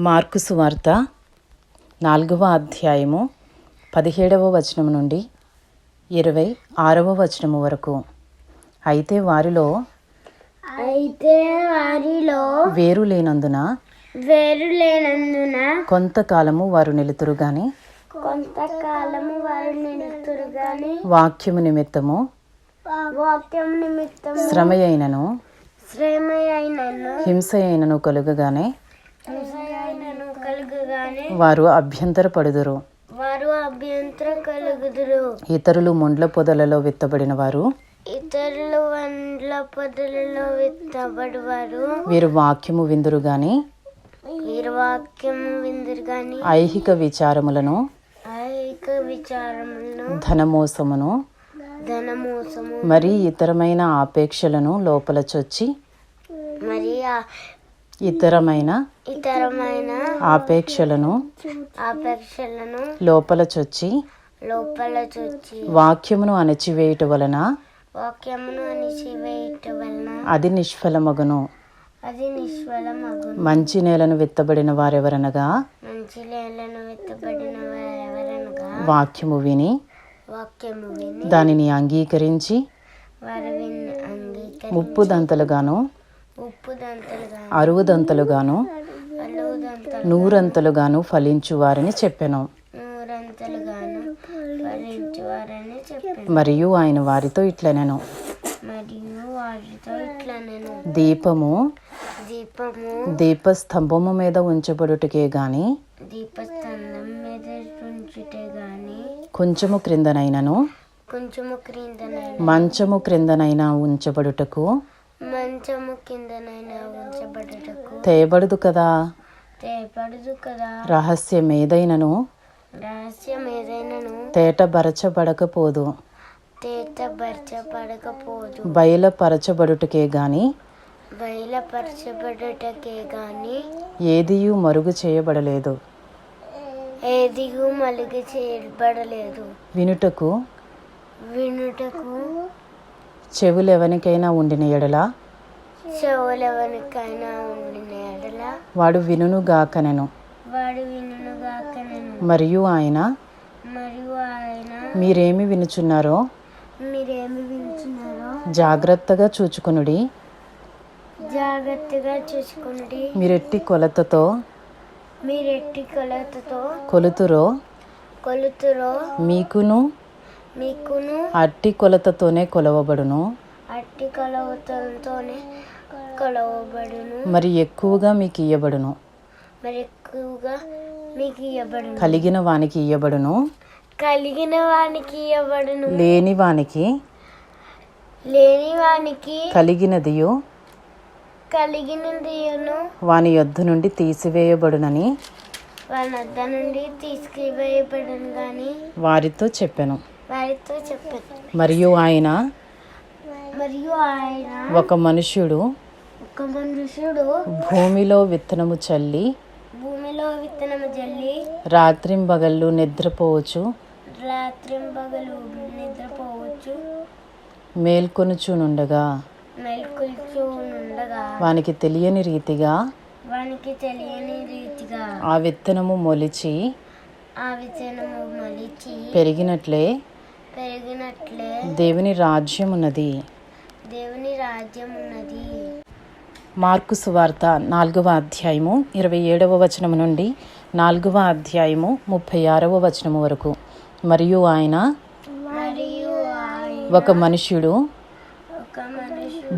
Mark సువార్త 4వ అధ్యాయము 17వ వచనం నుండి 26వ వచనం వరకు. అయితే వారిలో వేరు లేనందున కొంతకాలము వారు నిలుతురు గాని వాక్యము నిమిత్తము శ్రమయైనను హింసయైనను కలుగగానే వారు అభ్యంతరపడుదురు. ఇతరులు ముండ్ల పొదలలో విత్తబడిన వారు, వీరు వాక్యము విందురు గాని ఐహిక విచారములను ధనమోసమును మరి ఇతరమైన ఆపేక్షలను లోపల చొచ్చి ఇతరమైన ఆపేక్షలను లోపల చొచ్చి వాక్యమును అణచివేయుట వలన అది నిష్ఫలమగును. మంచి నేలను విత్తబడిన వారెవరనగా వాక్యము విని దానిని అంగీకరించి 30 దంతలుగాను 60 దంతలుగాను 100 దంతలుగాను ఫలించు వారని చెప్పెను. మరియు ఆయన వారితో ఇట్లనెను, దీపము దీపస్తంభము మీద ఉంచబడుటకే గాని కొంచెము క్రిందనైనను మంచము క్రిందనైనా ఉంచబడుటకు తేబడదు కదా. రహస్యమేదైనను తేటబరచబడకపోదు, బయలుపరచబడుటకే గాని ఏదియు మరుగు చేయబడలేదు. వినుటకు చెవులెవనికైనా ఉండిన ఎడల వాడు వినుగాకనెను. మరియు ఆయన మీరేమి వినుచున్నారో జాగ్రత్తగా చూచుకొనుడి. మీరెట్టి కొలతతో కొలుతురో మీకును అట్టి కొలతతోనే కొలవబడును. మరి ఎక్కువగా మీకు ఇయ్యబడును. కలిగిన వానికి ఇయ్యబడును, లేని వానికి కలిగినదియు వాని యొద్ద నుండి తీసివేయబడునని వారితో చెప్పెను. మరియు ఆయన ఒక మనుష్యుడు భూమిలో విత్తనము చల్లి రాత్రింబగళ్ళు నిద్రపోవచ్చు మేల్కొనుచునుండగా వానికి తెలియని రీతిగా ఆ విత్తనము మొలిచి పెరిగినట్లే దేవుని రాజ్యం ఉన్నది. మార్కు సువార్త 4వ అధ్యాయము 27వ వచనం నుండి 4వ అధ్యాయము 36వ వచనం వరకు. మరియు ఆయన ఒక మనుష్యుడు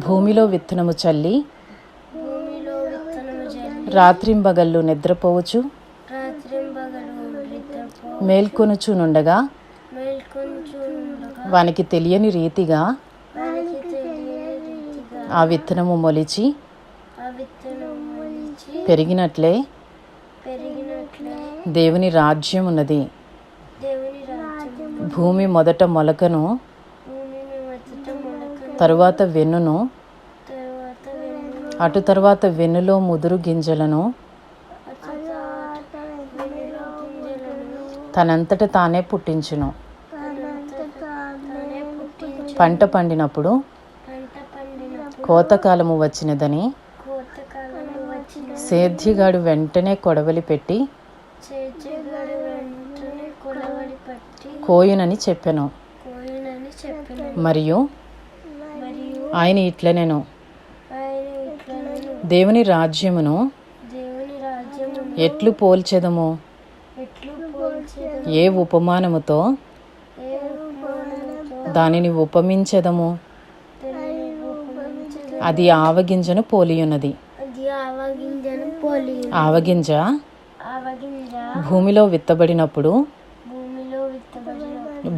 భూమిలో విత్తనము చల్లి రాత్రింబగళ్ళు నిద్రపోవచ్చు మేల్కొనుచునుండగా వానికి తెలియని రీతిగా ఆ విత్తనము మొలిచి పెరిగినట్లే దేవుని రాజ్యం ఉన్నది. భూమి మొదట మొలకను తరువాత వెన్నును అటు తర్వాత వెన్నులో ముదురు గింజలను తనంతట తానే పుట్టించును. పంట పండినప్పుడు కోతకాలము వచ్చినదని సేద్యగాడు వెంటనే కొడవలి పెట్టి కోయునని చెప్పెను. మరియు ఆయన ఇట్లనెను, దేవుని రాజ్యమును ఎట్లు పోల్చెదము? ఏ ఉపమానముతో దానిని ఉపమించెదము? అది ఆవగింజను పోలియున్నది. ఆవగింజ భూమిలో విత్తబడినప్పుడు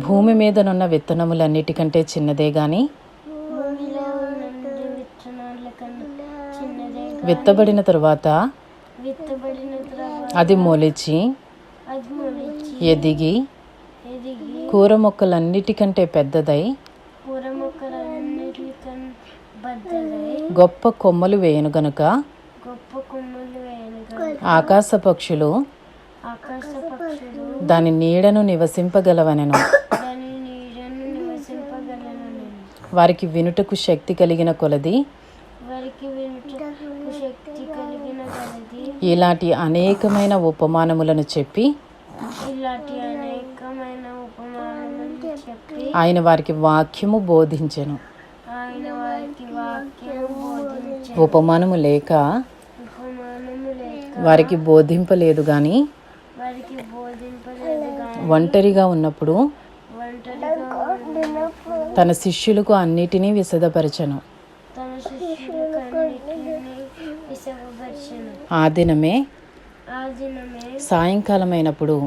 భూమి మీదనున్న విత్తనములన్నిటికంటే చిన్నదే గాని విత్తబడిన తరువాత అది మొలిచి ఎదిగి కూర మొక్కలన్నిటికంటే పెద్దదై గొప్ప కొమ్మలు వేయను గనుక ఆకాశ పక్షులు దాని నీడను నివసింపగలవనెను. వారికి వినుటకు శక్తి కలిగిన కొలది ఇలాంటి అనేకమైన ఉపమానములను చెప్పి ఆయన వారికి వాక్యము బోధించెను. ఉపమానము లేక వారికి బోధింపలేదు గాని ఒంటరిగా ఉన్నప్పుడు తన శిష్యులకు అన్నిటినీ విశదపరచెను. ఆ దినమే సాయంకాలమైనప్పుడు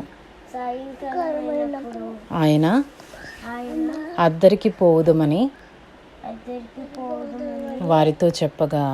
ఆయన అద్దరికి పోవుదమని వారితో చెప్పగా